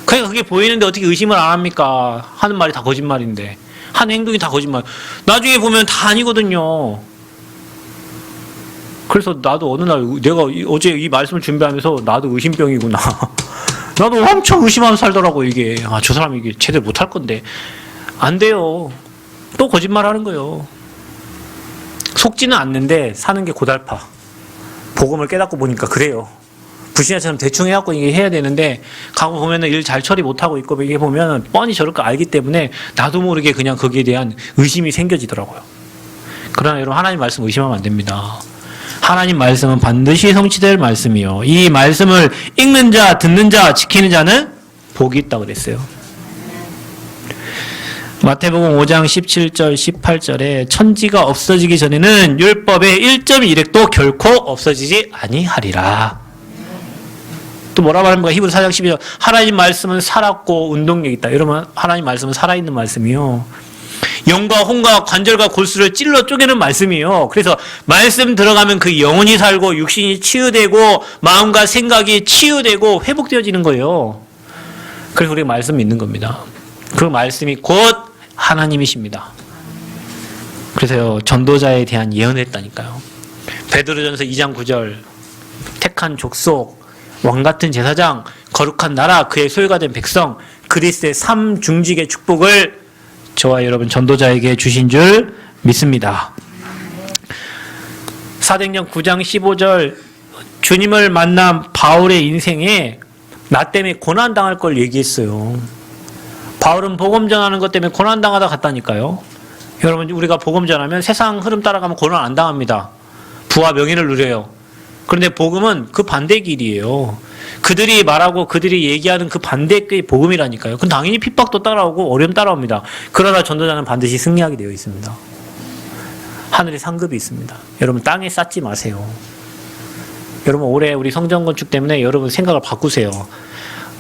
그러니까 그게 보이는데 어떻게 의심을 안 합니까? 하는 말이 다 거짓말인데 하는 행동이 다 거짓말. 나중에 보면 다 아니거든요. 그래서 나도 어느 날 내가 어제 이 말씀을 준비하면서 나도 의심병이구나. 나도 엄청 의심하면서 살더라고 이게. 아, 저 사람이 이게 제대로 못할 건데. 안 돼요. 또 거짓말 하는 거예요. 속지는 않는데 사는 게 고달파. 복음을 깨닫고 보니까 그래요. 불신자처럼 대충 해갖고 이게 해야 되는데 가고 보면은 일 잘 처리 못하고 있고 이게 보면 뻔히 저럴 거 알기 때문에 나도 모르게 그냥 거기에 대한 의심이 생겨지더라고요. 그러나 여러분 하나님 말씀 의심하면 안 됩니다. 하나님 말씀은 반드시 성취될 말씀이요. 이 말씀을 읽는 자, 듣는 자, 지키는 자는 복이 있다고 그랬어요. 마태복음 5장 17절, 18절에 천지가 없어지기 전에는 율법의 1.1획도 결코 없어지지 아니하리라. 또 뭐라 말합니까? 히브리 4장 12절. 하나님 말씀은 살았고 운동력 있다. 여러분 하나님 말씀은 살아있는 말씀이요. 영과 혼과 관절과 골수를 찔러 쪼개는 말씀이에요. 그래서 말씀 들어가면 그 영혼이 살고 육신이 치유되고 마음과 생각이 치유되고 회복되어지는 거예요. 그래서 우리가 말씀 믿는 겁니다. 그 말씀이 곧 하나님이십니다. 그래서요 전도자에 대한 예언을 했다니까요. 베드로전서 2장 9절 택한 족속 왕같은 제사장 거룩한 나라 그의 소유가 된 백성 그리스도의 삼중직의 축복을 저와 여러분 전도자에게 주신 줄 믿습니다. 사도행전 9장 15절 주님을 만난 바울의 인생에 나 때문에 고난당할 걸 얘기했어요. 바울은 복음 전하는 것 때문에 고난당하다 갔다니까요. 여러분 우리가 복음 전하면 세상 흐름 따라가면 고난 안 당합니다. 부와 명예를 누려요. 그런데 복음은 그 반대 길이에요. 그들이 말하고 그들이 얘기하는 그 반대의 복음이라니까요. 그건 당연히 핍박도 따라오고 어려움 따라옵니다. 그러나 전도자는 반드시 승리하게 되어 있습니다. 하늘에 상급이 있습니다. 여러분 땅에 쌓지 마세요. 여러분 올해 우리 성전 건축 때문에 여러분 생각을 바꾸세요.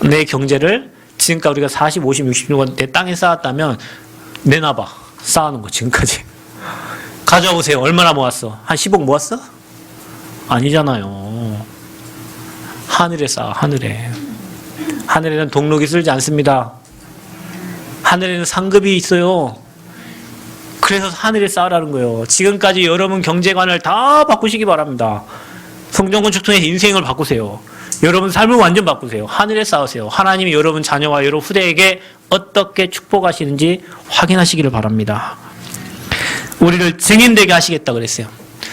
내 경제를 지금까지 우리가 40, 50, 60년 내 땅에 쌓았다면 내놔봐. 쌓아놓은 거 지금까지. 가져와 보세요. 얼마나 모았어? 한 10억 모았어? 아니잖아요. 하늘에 쌓아. 하늘에. 하늘에는 동록이 쓸지 않습니다. 하늘에는 상급이 있어요. 그래서 하늘에 쌓으라는 거예요. 지금까지 여러분 경제관을 다 바꾸시기 바랍니다. 성전 건축 통해서 인생을 바꾸세요. 여러분 삶을 완전 바꾸세요. 하늘에 쌓으세요. 하나님이 여러분 자녀와 여러분 후대에게 어떻게 축복하시는지 확인하시기를 바랍니다. 우리를 증인되게 하시겠다 그랬어요.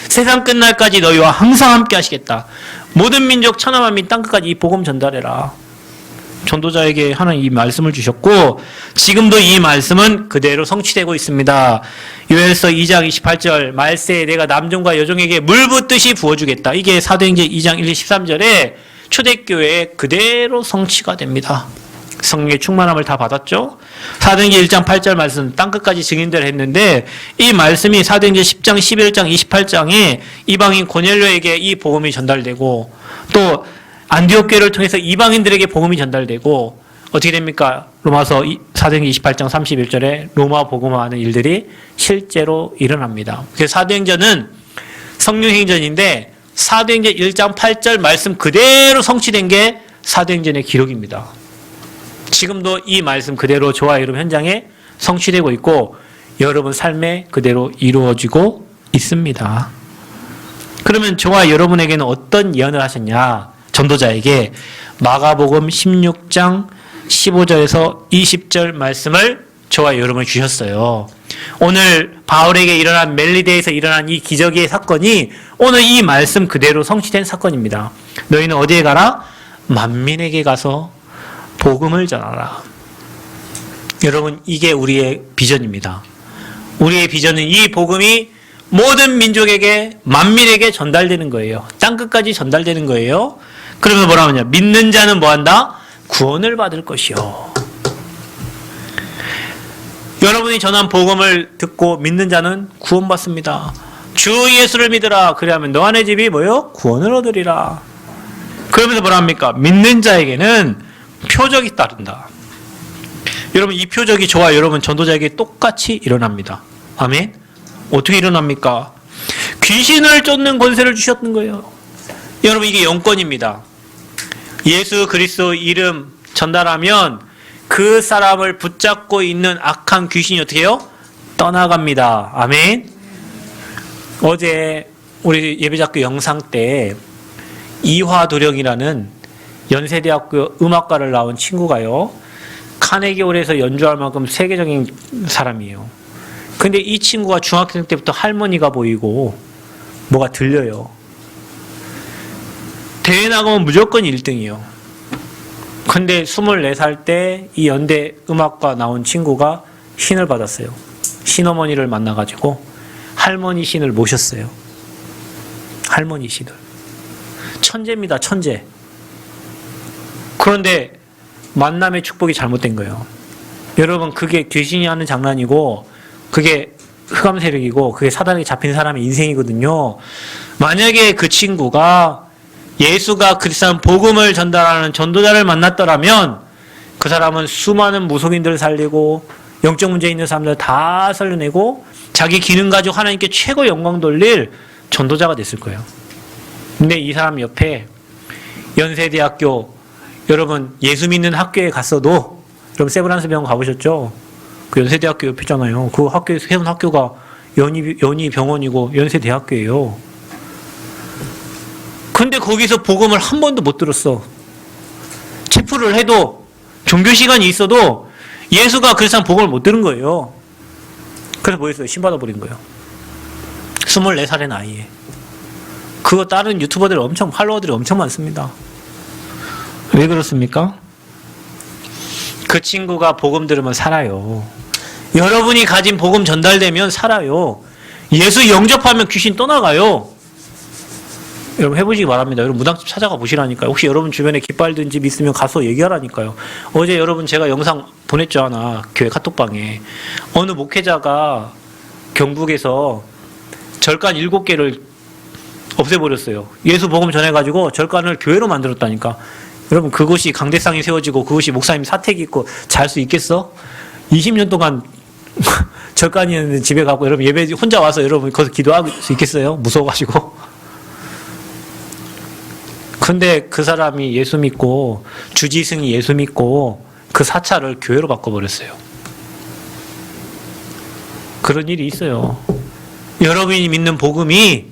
세상 끝날까지 너희와 항상 함께 하시겠다. 모든 민족 천하만 민 땅끝까지 이 복음 전달해라. 전도자에게 하나님 이 말씀을 주셨고 지금도 이 말씀은 그대로 성취되고 있습니다. 요엘서 2장 28절 말세에 내가 남종과 여종에게 물 붓듯이 부어주겠다. 이게 사도행전 2장 1, 13절에 초대교회에 그대로 성취가 됩니다. 성령의 충만함을 다 받았죠. 사도행전 1장 8절 말씀 땅끝까지 증인들 했는데 이 말씀이 사도행전 10장 11장 28장에 이방인 고넬료에게 이 복음이 전달되고 또 안디옥 교회를 통해서 이방인들에게 복음이 전달되고 어떻게 됩니까? 로마서 사도행전 28장 31절에 로마 복음화하는 일들이 실제로 일어납니다. 그래서 사도행전은 성령행전인데 사도행전 1장 8절 말씀 그대로 성취된 게 사도행전의 기록입니다. 지금도 이 말씀 그대로 저와 여러분 현장에 성취되고 있고 여러분 삶에 그대로 이루어지고 있습니다. 그러면 저와 여러분에게는 어떤 예언을 하셨냐? 전도자에게 마가복음 16장 15절에서 20절 말씀을 저와 여러분이 주셨어요. 오늘 바울에게 일어난 멜리데에서 일어난 이 기적의 사건이 오늘 이 말씀 그대로 성취된 사건입니다. 너희는 어디에 가라? 만민에게 가서 복음을 전하라. 여러분, 이게 우리의 비전입니다. 우리의 비전은 이 복음이 모든 민족에게, 만민에게 전달되는 거예요. 땅끝까지 전달되는 거예요. 그러면 뭐라 하냐? 믿는 자는 뭐한다? 구원을 받을 것이요. 여러분이 전한 복음을 듣고 믿는 자는 구원받습니다. 주 예수를 믿으라. 그리하면 너 안의 집이 뭐요? 구원을 얻으리라. 그러면서 뭐라 합니까? 믿는 자에게는 표적이 따른다. 여러분, 이 표적이 저와 여러분 전도자에게 똑같이 일어납니다. 아멘? 어떻게 일어납니까? 귀신을 쫓는 권세를 주셨던 거예요. 여러분, 이게 영권입니다. 예수 그리스도 이름 전달하면 그 사람을 붙잡고 있는 악한 귀신이 어떻게 해요? 떠나갑니다. 아멘? 어제 우리 예배작교 영상 때 이화도령이라는 연세대학교 음악과를 나온 친구가요, 카네기홀에서 연주할 만큼 세계적인 사람이에요. 근데 이 친구가 중학생 때부터 할머니가 보이고 뭐가 들려요. 대회 나가면 무조건 1등이요. 근데 24살 때 이 연대 음악과 나온 친구가 신을 받았어요. 신어머니를 만나가지고 할머니 신을 모셨어요. 할머니 신을. 천재입니다, 천재. 그런데 만남의 축복이 잘못된 거예요. 여러분, 그게 귀신이 하는 장난이고 그게 흑암 세력이고 그게 사단에 잡힌 사람의 인생이거든요. 만약에 그 친구가 예수가 그리스도의 복음을 전달하는 전도자를 만났더라면 그 사람은 수많은 무속인들을 살리고 영적 문제 있는 사람들 다 살려내고 자기 기능 가지고 하나님께 최고 영광 돌릴 전도자가 됐을 거예요. 근데 이 사람 옆에 연세대학교, 여러분 예수 믿는 학교에 갔어도, 여러분 세브란스 병원 가보셨죠? 그 연세대학교 옆이잖아요. 그 학교에 세운 학교가 연희 병원이고 연세대학교예요. 근데 거기서 복음을 한 번도 못 들었어. 체프를 해도 종교 시간이 있어도 예수가 그리스도의 복음을 못 들은 거예요. 그래서 뭐 했어요? 신받아버린 거예요. 24살의 나이에. 그거 다른 유튜버들 엄청, 팔로워들이 엄청 많습니다. 왜 그렇습니까? 그 친구가 복음 들으면 살아요. 여러분이 가진 복음 전달되면 살아요. 예수 영접하면 귀신 떠나가요. 여러분 해보시기 바랍니다. 여러분 무당집 찾아가 보시라니까요. 혹시 여러분 주변에 깃발 든 집 있으면 가서 얘기하라니까요. 어제 여러분 제가 영상 보냈잖아. 교회 카톡방에. 어느 목회자가 경북에서 절간 7개를 없애버렸어요. 예수 복음 전해가지고 절간을 교회로 만들었다니까. 여러분 그것이 강대상이 세워지고 그것이 목사님 사택이 있고 잘 수 있겠어? 20년 동안 절간이었는데 집에 가고 여러분 예배 혼자 와서 여러분 거기서 기도할 수 있겠어요? 무서워가지고. 근데 그 사람이 예수 믿고 주지승이 예수 믿고 그 사찰을 교회로 바꿔버렸어요. 그런 일이 있어요. 여러분이 믿는 복음이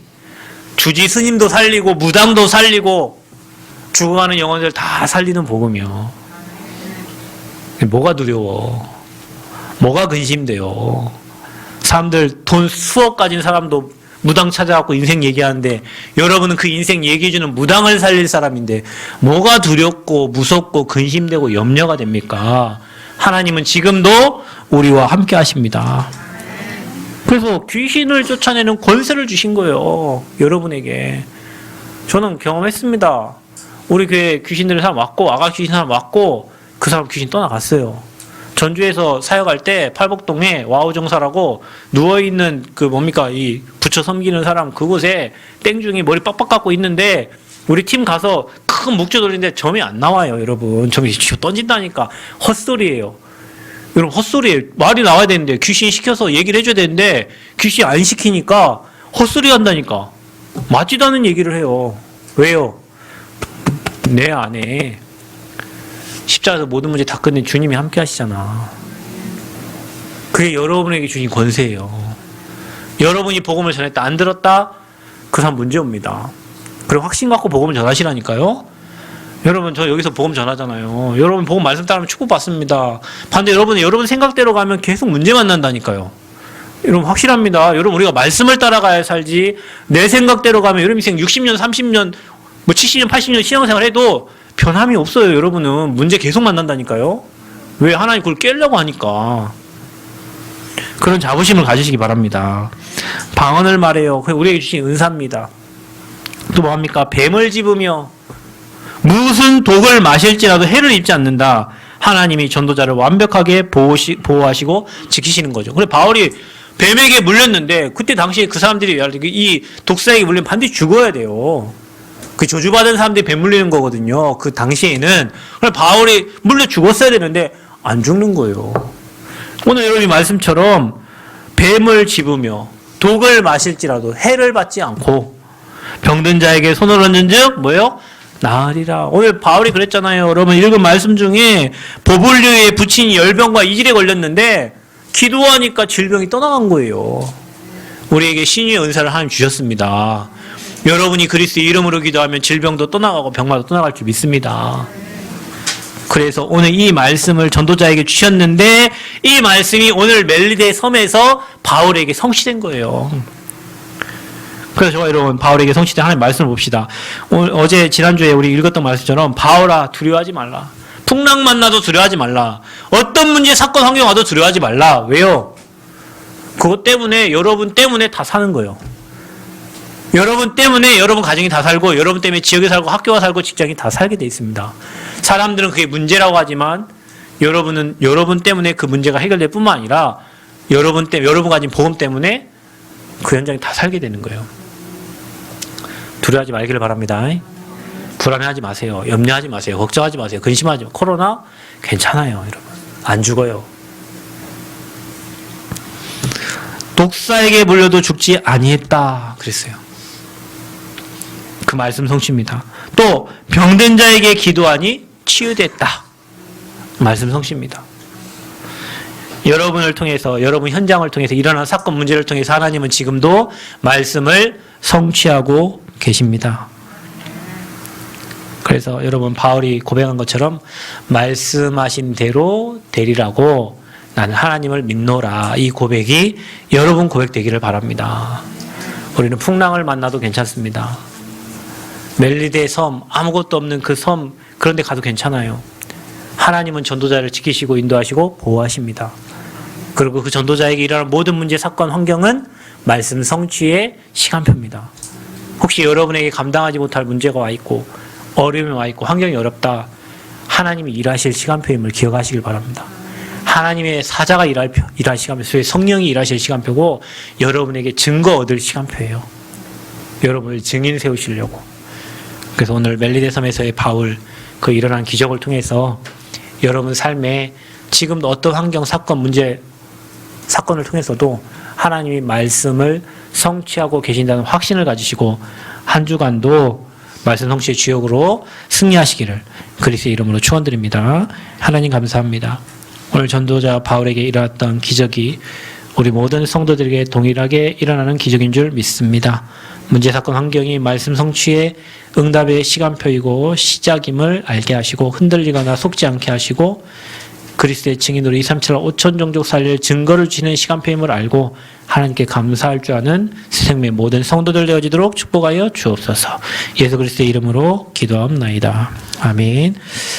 주지스님도 살리고 무당도 살리고 죽어가는 영혼들 다 살리는 복음이요. 뭐가 두려워? 뭐가 근심돼요? 사람들 돈 수억 가진 사람도 무당 찾아갖고 인생 얘기하는데 여러분은 그 인생 얘기해주는 무당을 살릴 사람인데 뭐가 두렵고 무섭고 근심되고 염려가 됩니까? 하나님은 지금도 우리와 함께 하십니다. 그래서 귀신을 쫓아내는 권세를 주신 거예요. 여러분에게. 저는 경험했습니다. 우리 교회 귀신 들린 사람 왔고 아가 귀신 사람 왔고 그 사람 귀신 떠나갔어요. 전주에서 사역할 때 팔복동에 와우정사라고 누워있는 그 뭡니까 이 부처 섬기는 사람 그곳에 땡중이 머리 빡빡 깎고 있는데 우리 팀 가서 큰 묵주 돌리는데 점이 안 나와요, 여러분. 점이 던진다니까. 헛소리예요. 여러분, 헛소리예요. 말이 나와야 되는데, 귀신 시켜서 얘기를 해줘야 되는데, 귀신 안 시키니까 헛소리 한다니까. 맞지도 않은 얘기를 해요. 왜요? 내 안에 십자가에서 모든 문제 다 끝낸 주님이 함께 하시잖아. 그게 여러분에게 주신 권세예요. 여러분이 복음을 전했다, 안 들었다? 그 사람 문제 옵니다. 그리고 확신 갖고 복음을 전하시라니까요. 여러분, 저 여기서 복음 전하잖아요. 여러분 복음 말씀 따르면 축복받습니다. 반대 여러분 생각대로 가면 계속 문제 만난다니까요. 여러분 확실합니다. 여러분 우리가 말씀을 따라가야 살지, 내 생각대로 가면 여러분 인생 60년, 30년, 뭐 70년, 80년 신앙생활 해도 변함이 없어요. 여러분은 문제 계속 만난다니까요. 왜? 하나님 그걸 깨려고 하니까. 그런 자부심을 가지시기 바랍니다. 방언을 말해요. 그게 우리에게 주신 은사입니다. 또 뭐합니까? 뱀을 집으며 무슨 독을 마실지라도 해를 입지 않는다. 하나님이 전도자를 완벽하게 보호하시고 지키시는 거죠. 그래 바울이 뱀에게 물렸는데 그때 당시에 그 사람들이 이 독사에게 물리면 반드시 죽어야 돼요. 그 저주받은 사람들이 뱀 물리는 거거든요. 그 당시에는. 그래 바울이 물려 죽었어야 되는데 안 죽는 거예요. 오늘 여러분이 말씀처럼 뱀을 집으며 독을 마실지라도 해를 받지 않고 병든 자에게 손을 얹은즉 뭐예요? 나으리라. 오늘 바울이 그랬잖아요. 여러분 읽은 말씀 중에 보불류에 붙인 열병과 이질에 걸렸는데 기도하니까 질병이 떠나간 거예요. 우리에게 신유의 은사를 하나님 주셨습니다. 여러분이 그리스도의 이름으로 기도하면 질병도 떠나가고 병마도 떠나갈 줄 믿습니다. 그래서 오늘 이 말씀을 전도자에게 주셨는데 이 말씀이 오늘 멜리데 섬에서 바울에게 성취된 거예요. 그래서 저와 여러분 바울에게 성취된 하나님의 말씀을 봅시다. 어제 지난주에 우리 읽었던 말씀처럼 바울아 두려워하지 말라. 풍랑 만나도 두려워하지 말라. 어떤 문제 사건 환경 와도 두려워하지 말라. 왜요? 그것 때문에 여러분 때문에 다 사는 거예요. 여러분 때문에 여러분 가정이 다 살고 여러분 때문에 지역에 살고 학교가 살고 직장이 다 살게 돼 있습니다. 사람들은 그게 문제라고 하지만 여러분은 여러분 때문에 그 문제가 해결될 뿐만 아니라 여러분 가진 복음 때문에 그 현장에 다 살게 되는 거예요. 두려워하지 말기를 바랍니다. 불안해하지 마세요. 염려하지 마세요. 걱정하지 마세요. 근심하지 마세요. 코로나 괜찮아요, 여러분. 안 죽어요. 독사에게 물려도 죽지 아니했다 그랬어요. 그 말씀 성취입니다. 또 병든 자에게 기도하니 치유됐다. 말씀 성취입니다. 여러분을 통해서 여러분 현장을 통해서 일어난 사건 문제를 통해서 하나님은 지금도 말씀을 성취하고 계십니다. 그래서 여러분 바울이 고백한 것처럼 말씀하신 대로 되리라고 나는 하나님을 믿노라. 이 고백이 여러분 고백되기를 바랍니다. 우리는 풍랑을 만나도 괜찮습니다. 멜리데 섬, 아무것도 없는 그 섬, 그런 데 가도 괜찮아요. 하나님은 전도자를 지키시고 인도하시고 보호하십니다. 그리고 그 전도자에게 일어나는 모든 문제, 사건, 환경은 말씀 성취의 시간표입니다. 혹시 여러분에게 감당하지 못할 문제가 와 있고 어려움이 와 있고 환경이 어렵다. 하나님이 일하실 시간표임을 기억하시길 바랍니다. 하나님의 사자가 일할 시간표, 성령이 일하실 시간표고 여러분에게 증거 얻을 시간표예요. 여러분을 증인 세우시려고. 그래서 오늘 멜리데 섬에서의 바울 그 일어난 기적을 통해서 여러분 삶에 지금도 어떤 환경, 사건, 문제, 사건을 통해서도 하나님이 말씀을 성취하고 계신다는 확신을 가지시고 한 주간도 말씀 성취의 주역으로 승리하시기를 그리스도의 이름으로 축원드립니다. 하나님 감사합니다. 오늘 전도자 바울에게 일어났던 기적이 우리 모든 성도들에게 동일하게 일어나는 기적인 줄 믿습니다. 문제, 사건, 환경이 말씀 성취의 응답의 시간표이고 시작임을 알게 하시고 흔들리거나 속지 않게 하시고 그리스도의 증인으로 237 5천 종족 살릴 증거를 주시는 시간표임을 알고 하나님께 감사할 줄 아는 생명의 모든 성도들 되어지도록 축복하여 주옵소서. 예수 그리스도의 이름으로 기도하옵나이다. 아멘.